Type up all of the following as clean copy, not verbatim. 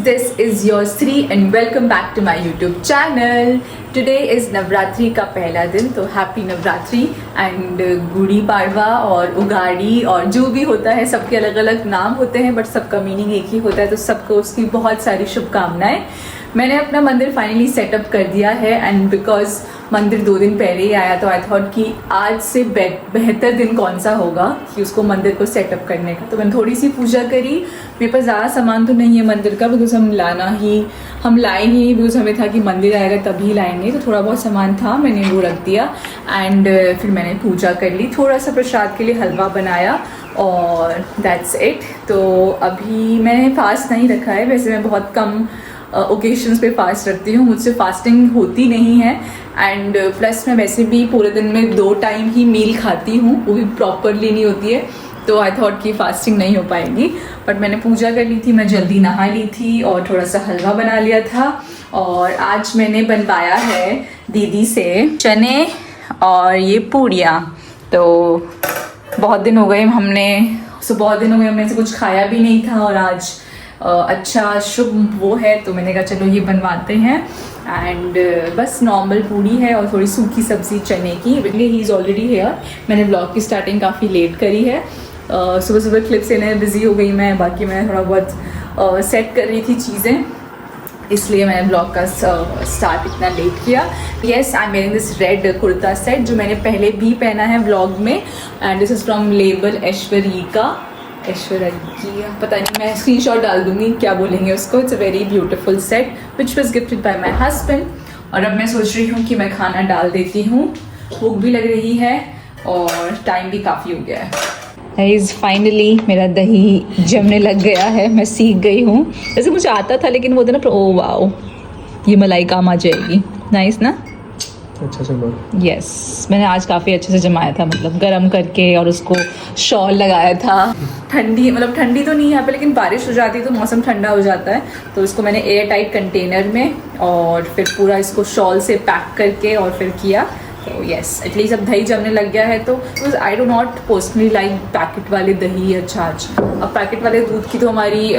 this is your Sri and welcome back to my YouTube channel. Today is Navratri का पहला दिन, तो happy Navratri and Gudi Padwa और उगाड़ी और जो भी होता है सबके अलग अलग नाम होते हैं बट सबका मीनिंग एक ही होता है, तो सबको उसकी बहुत सारी शुभकामनाएं। मैंने अपना मंदिर फाइनली सेटअप कर दिया है एंड बिकॉज मंदिर 2 दिन पहले ही आया तो आई थॉट कि आज से बेहतर दिन कौन सा होगा कि उसको मंदिर को सेटअप करने का। तो मैंने थोड़ी सी पूजा करी। मेरे पास ज़्यादा सामान तो नहीं है मंदिर का बिकॉज हम लाए ही बिकॉज हमें था कि मंदिर आएगा तभी लाएंगे, तो थोड़ा बहुत सामान था मैंने वो रख दिया एंड फिर मैंने पूजा कर ली। थोड़ा सा प्रसाद के लिए हलवा बनाया और दैट्स इट। तो अभी मैंने फास्ट नहीं रखा है, वैसे मैं बहुत कम ओकेशंस पे फास्ट रखती हूँ, मुझसे फास्टिंग होती नहीं है एंड प्लस मैं वैसे भी पूरे दिन में 2 टाइम ही मील खाती हूँ, वो भी प्रॉपरली नहीं होती है, तो आई थॉट कि फास्टिंग नहीं हो पाएगी। बट मैंने पूजा कर ली थी, मैं जल्दी नहा ली थी और थोड़ा सा हलवा बना लिया था। और आज मैंने बनवाया है दीदी से चने और ये पूड़ियाँ। तो बहुत दिन हो गए हमने से कुछ खाया भी नहीं था और आज अच्छा शुभ वो है, तो मैंने कहा चलो ये बनवाते हैं। एंड बस नॉर्मल पूड़ी है और थोड़ी सूखी सब्जी चने की। He is already hair. मैंने ब्लॉग की स्टार्टिंग काफ़ी लेट करी है, सुबह सुबह क्लिप से बिज़ी हो गई मैं, बाकी मैं थोड़ा बहुत सेट कर रही थी चीज़ें, इसलिए मैंने ब्लॉग का स्टार्ट इतना लेट किया। Yes, I am wearing this red kurta set जो मैंने पहले भी पहना है ब्लॉग में and this is from label Aishwarya की, पता नहीं, मैं स्क्रीनशॉट डाल दूंगी क्या बोलेंगे उसको। It's a very beautiful set which was gifted bye my husband. और अब मैं सोच रही हूँ कि मैं खाना डाल देती हूँ, भूख भी लग रही है और टाइम भी काफ़ी हो गया है। इज़ फाइनली मेरा दही जमने लग गया है, मैं सीख गई हूँ। वैसे मुझे आता था लेकिन वो था ना, ओ वाओ ये मलाई काम आ जाएगी। नाइस ना? अच्छा चलो। यस, मैंने आज काफ़ी अच्छे से जमाया था, मतलब गरम करके और उसको शॉल लगाया था। ठंडी तो नहीं यहाँ पे, लेकिन बारिश हो जाती है तो मौसम ठंडा हो जाता है, तो इसको मैंने एयर टाइट कंटेनर में और फिर पूरा इसको शॉल से पैक करके और फिर किया। तो यस, एटलीस्ट अब दही जमने लग गया है। तो I do not personally like packet वाले दही या छाछ। अब पैकेट वाले दूध की तो हमारी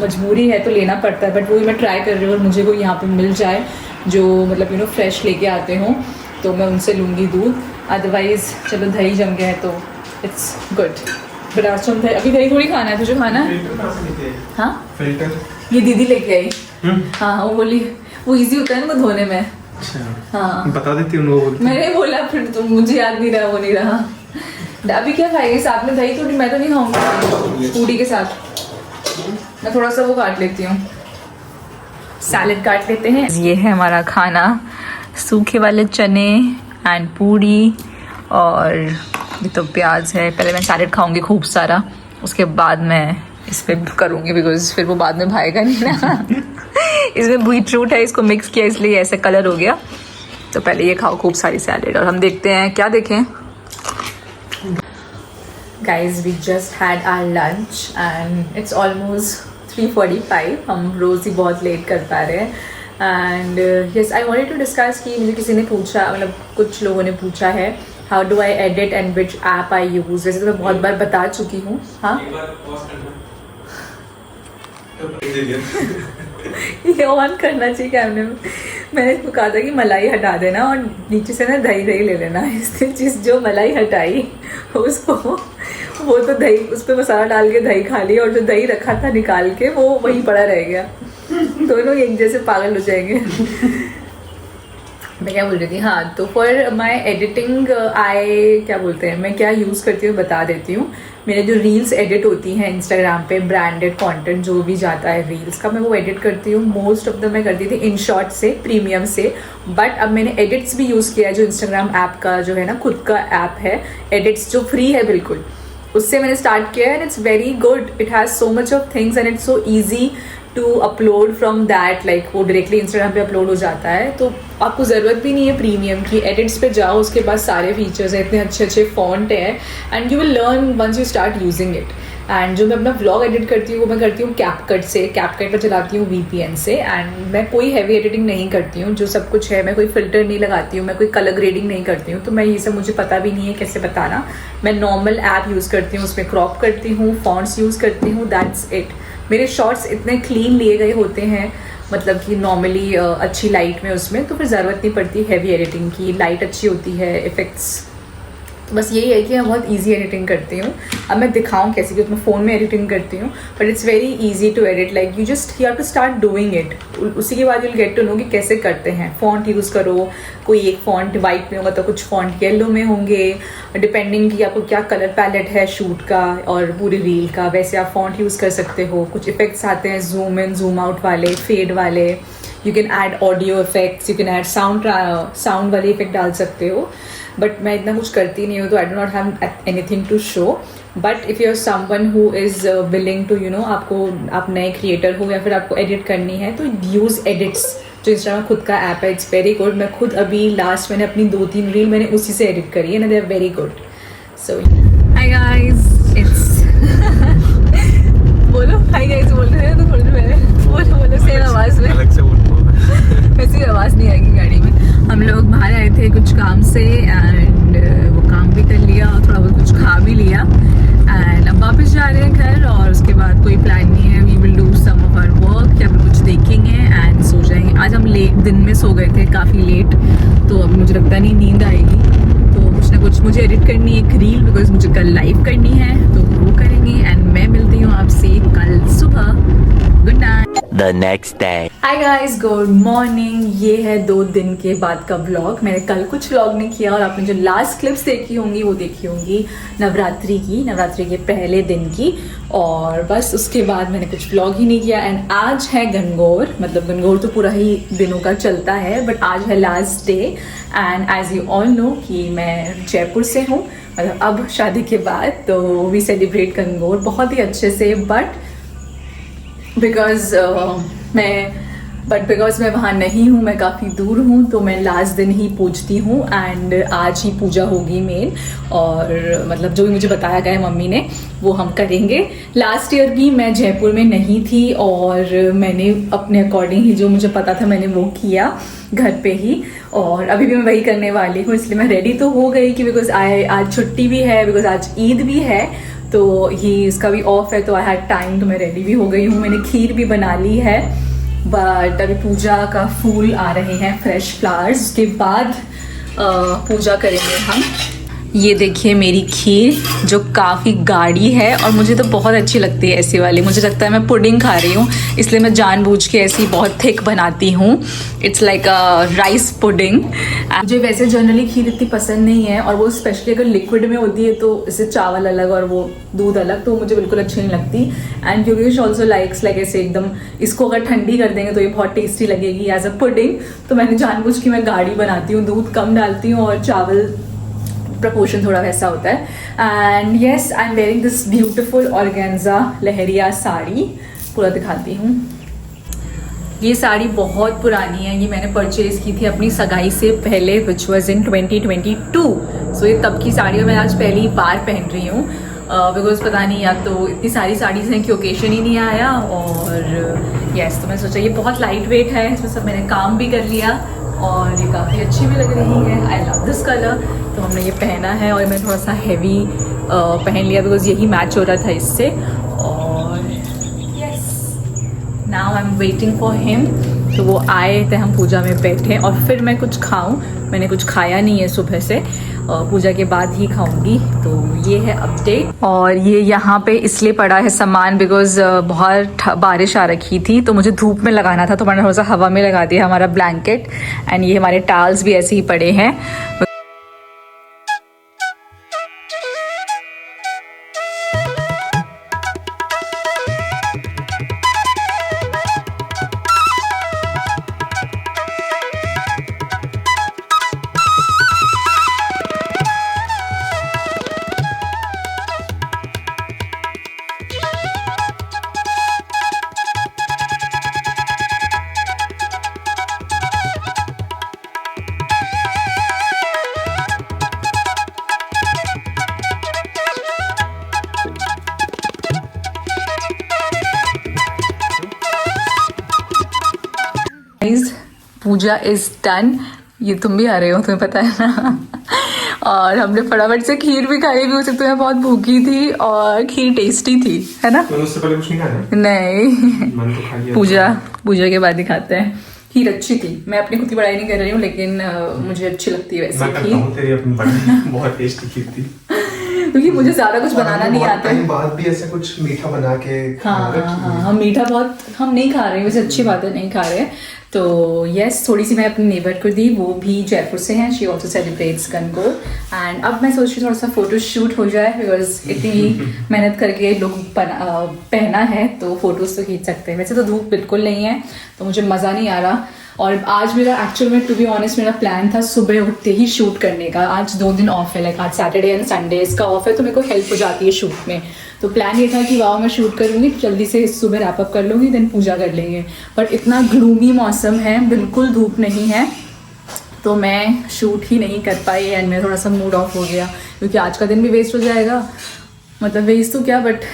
मजबूरी है तो लेना पड़ता है, बट वही मैं ट्राई कर रही हूँ और मुझे कोई यहाँ पे मिल जाए जो मतलब फ्रेश लेके आते हों तो मैं उनसे लूँगी दूध। अदरवाइज़ चलो दही जम गया है तो इट्स गुड। बट आज तुम अभी दही थोड़ी खाना है, तुझे खाना है? हाँ, फिल्टर ये दीदी लेके आई। हाँ, वो बोली वो ईजी होता है ना वो धोने में। अच्छा, हाँ बता देती हूँ। मैंने बोला फिर तो मुझे याद नहीं रहा, वो नहीं रहा। अभी क्या खाएंगे साथ में? दही थोड़ी, मैं तो नहीं खाऊंगी पूड़ी के साथ। मैं थोड़ा सा वो काट लेती हूँ, सैलेड काट लेते हैं। ये है हमारा खाना, सूखे वाले चने एंड पूड़ी और ये तो प्याज है। पहले मैं सैलेड खाऊंगी खूब सारा, उसके बाद मैं इस पर करूँगी बिकॉज फिर वो बाद में भाएगा नहीं ना। इसमें बीटरूट है, इसको मिक्स किया इसलिए ऐसे कलर हो गया। तो पहले ये खाओ खूब सारी सैलेड और हम देखते हैं क्या देखें। Guys we just had our lunch and it's almost 3:45। हम रोज़ ही बहुत लेट कर पा रहे हैं and yes, I wanted to discuss कि मुझे किसी ने पूछा, मतलब कुछ लोगों ने पूछा है how do I edit and which app I use. वैसे तो मैं बहुत बार बता चुकी हूँ। हाँ ये ऑन करना चाहिए कैमरे में। मैंने इसको कहा था कि मलाई हटा देना और नीचे से ना दही ले लेना। इसने जिस जो मलाई हटाई उसको वो तो दही उस पर मसाला डाल के दही खा लिया और जो दही रखा था निकाल के वो वहीं पड़ा रह गया। दोनों एक जैसे पागल हो जाएंगे। मैं क्या बोल रही थी? हाँ, तो फॉर माई एडिटिंग मैं क्या यूज़ करती हूँ बता देती हूँ। मेरे जो रील्स एडिट होती हैं इंस्टाग्राम पे, ब्रांडेड कंटेंट जो भी जाता है रील्स का, मैं वो एडिट करती हूँ। मोस्ट ऑफ द मैं करती थी InShot से, प्रीमियम से, बट अब मैंने एडिट्स भी यूज़ किया है जो इंस्टाग्राम ऐप का जो है ना खुद का ऐप है एडिट्स, जो फ्री है बिल्कुल, उससे मैंने स्टार्ट किया है and it's very good. It has so much of things and it's so easy to upload from that, like वो डायरेक्टली इंस्टाग्राम पे अपलोड हो जाता है, तो आपको ज़रूरत भी नहीं है प्रीमियम की। एडिट्स पे जाओ, उसके बाद सारे फीचर्स हैं, इतने अच्छे अच्छे फॉन्ट है and you will learn once you start using it. And जो मैं अपना व्लॉग एडिट करती हूँ वो मैं करती हूँ कैपकट से, कैपकट पर चलाती हूँ VPN से। एंड मैं कोई हैवी एडिटिंग नहीं करती हूँ, जो सब कुछ है मैं कोई फ़िल्टर नहीं लगाती हूँ, मैं कोई कलर ग्रेडिंग नहीं करती हूँ, तो मैं ये सब मुझे पता भी नहीं है कैसे बताना। मैं नॉर्मल ऐप यूज़ करती हूँ, उसमें क्रॉप करती हूँ, फॉन्ट्स यूज़ करती हूँ, दैट्स इट। मेरे शॉर्ट्स इतने क्लीन लिए गए होते हैं, मतलब कि नॉर्मली अच्छी लाइट में उसमें, तो फिर ज़रूरत नहीं पड़ती हैवी एडिटिंग की। लाइट अच्छी होती है, इफ़ेक्ट्स, बस यही है कि मैं बहुत इजी एडिटिंग करती हूँ। अब मैं दिखाऊँ कैसे, कि मैं फ़ोन में एडिटिंग करती हूँ, but it's very easy to edit. Like you have to start doing it, उसी के बाद you will get to know कि कैसे करते हैं। फ़ॉन्ट यूज़ करो, कोई एक फ़ॉन्ट वाइट में होगा तो कुछ फ़ॉन्ट येलो में होंगे, डिपेंडिंग कि आपको क्या कलर पैलेट है शूट का और पूरी रील का, वैसे आप फ़ॉन्ट यूज़ कर सकते हो। कुछ इफेक्ट्स आते हैं जूम इन जूम आउट वाले, फेड वाले, you can add audio effects, you can add sound वाले इफेक्ट डाल सकते हो। बट मैं इतना कुछ करती नहीं हूँ, तो I do not have anything to show. But if you are someone who is willing to आपको, आप नए क्रिएटर हो या फिर आपको एडिट करनी है, तो यूज़ एडिट्स, जो इंस्टाग्राम खुद का ऐप है, इट्स वेरी गुड। मैं खुद अभी लास्ट मैंने अपनी 2-3 रील मैंने उसी से एडिट करी है ना, they are very good. So hi guys, it's बोलो हाय गाइस बोल रहे हैं तो थोड़ी देर बोलो सेम आवाज़ में, अलग से बोलना वैसी आवाज़ नहीं आएगी गाड़ी में। हम लोग बाहर आए थे कुछ काम से, एंड वो काम भी कर लिया और थोड़ा बहुत कुछ खा भी लिया, एंड अब वापस जा रहे हैं घर। और उसके बाद कोई प्लान नहीं है, we will do some of our work या फिर कुछ देखेंगे एंड सो जाएंगे। आज हम लेट दिन में सो गए थे, काफ़ी लेट, तो अब मुझे लगता नहीं नींद आएगी, तो कुछ ना कुछ मुझे एडिट करनी है एक रील, बिकॉज मुझे कल लाइव करनी है, तो वो करेंगे। एंड मैं मिलती हूँ आपसे कल सुबह। Good night. The next day. Hi guys, good morning. ये है 2 दिन के बाद का व्लॉग। मैंने कल कुछ व्लॉग नहीं किया, और आपने जो लास्ट क्लिप्स देखी होंगी वो देखी होंगी नवरात्रि के पहले दिन की, और बस उसके बाद मैंने कुछ व्लॉग ही नहीं किया। एंड आज है गणगौर, मतलब गणगौर तो पूरा ही दिनों का चलता है, बट आज है last day. And as you all know कि मैं जयपुर से हूँ, मतलब अब शादी के बाद, तो वी सेलिब्रेट गणगौर बहुत ही अच्छे से। बट बिकॉज मैं वहाँ नहीं हूँ, मैं काफ़ी दूर हूँ, तो मैं लास्ट दिन ही पूजती हूँ, एंड आज ही पूजा होगी मेन। और मतलब जो भी मुझे बताया गया है मम्मी ने, वो हम करेंगे। लास्ट ईयर भी मैं जयपुर में नहीं थी, और मैंने अपने अकॉर्डिंग ही जो मुझे पता था मैंने वो किया घर पे ही, और अभी भी मैं वही करने वाली हूँ। इसलिए मैं रेडी तो हो गई कि बिकॉज आज छुट्टी भी है, बिकॉज आज ईद भी है, तो ही इसका भी ऑफ है, तो आई हैड टाइम, तो मैं रेडी भी हो गई हूँ। मैंने खीर भी बना ली है, बट अभी पूजा का फूल आ रहे हैं, फ्रेश फ्लावर्स, उसके बाद पूजा करेंगे हम। ये देखिए मेरी खीर, जो काफ़ी गाढ़ी है, और मुझे तो बहुत अच्छी लगती है ऐसी वाली। मुझे लगता है मैं पुडिंग खा रही हूँ, इसलिए मैं जानबूझ के ऐसी बहुत थिक बनाती हूँ। It's like a rice pudding. मुझे वैसे जनरली खीर इतनी पसंद नहीं है, और वो स्पेशली अगर लिक्विड में होती है, तो इससे चावल अलग और वो दूध अलग, तो मुझे बिल्कुल अच्छी नहीं लगती। And Yogesh also likes like ऐसे एकदम, इसको अगर ठंडी कर देंगे तो ये बहुत टेस्टी लगेगी एज अ पुडिंग। तो मैंने जानबूझ के मैं गाढ़ी बनाती हूँ, दूध कम डालती हूँ, और चावल प्रपोर्शन थोड़ा वैसा होता है। And yes, I am wearing this beautiful organza leheriya sari, पूरा दिखाती हूँ। ये साड़ी बहुत पुरानी है, ये मैंने परचेज की थी अपनी सगाई से पहले, विच वॉज इन 2022। सो ये तब की साड़ी, और मैं आज पहली बार पहन रही हूँ, बिकॉज पता नहीं, या तो इतनी सारी साड़ीज़ हैं कि ओकेशन ही नहीं आया, और येस, तो मैं सोचा ये बहुत लाइट वेट है, इसमें सब मैंने काम भी कर लिया, और ये काफ़ी अच्छी भी लग रही है। आई लव दिस कलर, तो हमने ये पहना है, और मैं थोड़ा सा हैवी पहन लिया, बिकॉज यही मैच हो रहा था इससे। और yes, now I am waiting for him, तो वो आए थे, हम पूजा में बैठे, और फिर मैं कुछ खाऊं। मैंने कुछ खाया नहीं है सुबह से, पूजा के बाद ही खाऊंगी। तो ये है अपडेट। और ये यहाँ पे इसलिए पड़ा है सामान, बिकॉज बहुत बारिश आ रखी थी, तो मुझे धूप में लगाना था, तो मैंने थोड़ा सा हवा में लगा दिया हमारा ब्लैंकेट। एंड ये हमारे टाल्स भी ऐसे ही पड़े हैं। Guys puja is done. ये तुम भी आ रहे हो, तुम्हें पता है ना। और हमने फटाफट से खीर भी खाई, भी हो सकता है बहुत भूखी थी और खीर टेस्टी थी, है ना? तो उससे पहले कुछ नहीं खाना? नहीं, मन तो खा लिया। पूजा के बाद ही खाते हैं। खीर अच्छी थी, मैं अपनी खुद की बड़ाई नहीं कर रही हूँ, लेकिन मुझे अच्छी लगती है वैसे मैं करता हूँ तेरी अपनी बड़ाई। बहुत टेस्टी खीर थी। क्योंकि मुझे ज्यादा कुछ बनाना नहीं आता है। बाद भी ऐसे कुछ मीठा बना के हाँ, हम मीठा बहुत हम नहीं खा रहे हैं, वैसे अच्छी बात है नहीं खा रहे हैं। तो यस, थोड़ी सी मैं अपने नेबर को दी, वो भी जयपुर से हैं। She also celebrates Gangaur. And अब मैं सोच रही हूँ थोड़ा सा फोटो शूट हो जाए, बिकॉज इतनी मेहनत करके लोग पहना है तो फोटोज तो खींच सकते हैं। वैसे तो धूप बिल्कुल नहीं है तो मुझे मज़ा नहीं आ रहा। और आज मेरा एक्चुअल में टू बी ऑनेस्ट मेरा प्लान था सुबह उठते ही शूट करने का। आज 2 दिन ऑफ है, लाइक आज सैटरडे एंड संडे इसका ऑफ है, तो मेरे को हेल्प हो जाती है शूट में। तो प्लान ये था कि वाह मैं शूट करूँगी, जल्दी से सुबह रैप अप कर लूँगी, देन पूजा कर लेंगे। पर इतना ग्लूमी मौसम है, बिल्कुल धूप नहीं है, तो मैं शूट ही नहीं कर पाई एंड मेरा थोड़ा सा मूड ऑफ हो गया, क्योंकि आज का दिन भी वेस्ट हो जाएगा। मतलब वेस्ट तो क्या, बट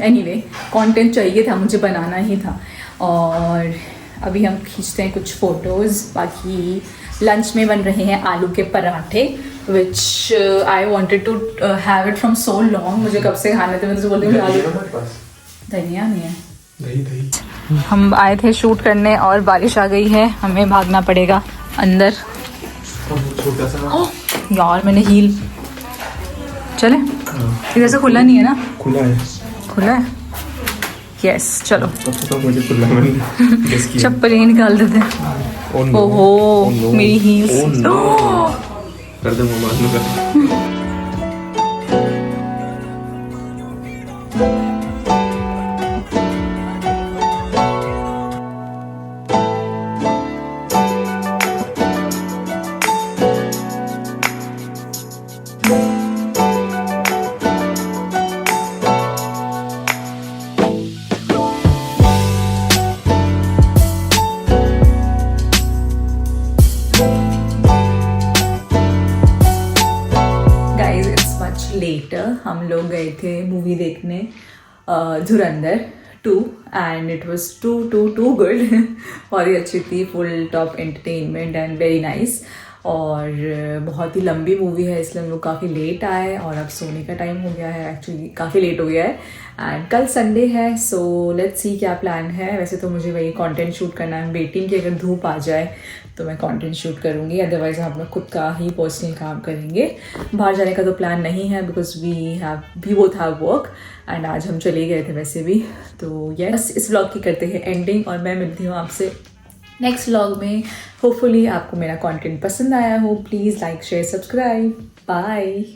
एनीवे कंटेंट चाहिए था, मुझे बनाना ही था। और अभी हम खींचते हैं कुछ फोटोज़। बाकी लंच में बन रहे हैं आलू के पराठे, which I wanted to have it from so long. मुझे कब से खाने थे, मैं तो बोल रही हूँ आलू। धनिया नहीं है? दही। हम आए थे शूट करने और बारिश आ गई है, हमें भागना पड़ेगा अंदर। छोटा सा यार मैंने हील चले, इधर से खुला नहीं है ना? खुला है। खुला है, यस चलो। तो मुझे खुला मैंने गेस किया। चप्पल ही निकाल देते। ओहो मेरी हील्स। कर दे मम्मा ने कर। लेटर हम लोग गए थे मूवी देखने Dhurandhar 2 and it was too good. बहुत ही अच्छी थी, full top entertainment and very nice. और बहुत ही लंबी मूवी है, इसलिए हम लोग काफ़ी लेट आए और अब सोने का टाइम हो गया है। एक्चुअली काफ़ी लेट हो गया है एंड कल संडे है, सो लेट्स सी क्या प्लान है। वैसे तो मुझे वही कंटेंट शूट करना है, वेटिंग कि अगर धूप आ जाए तो मैं कंटेंट शूट करूँगी, अदरवाइज हम लोग खुद का ही पर्सनल काम करेंगे। बाहर जाने का तो प्लान नहीं है, because we both have work and आज हम चले गए थे वैसे भी। तो यस, इस व्लॉग की करते हैं एंडिंग और मैं मिलती हूँ आपसे नेक्स्ट व्लॉग में। होपफुली आपको मेरा कंटेंट पसंद आया हो। Please like share subscribe. Bye.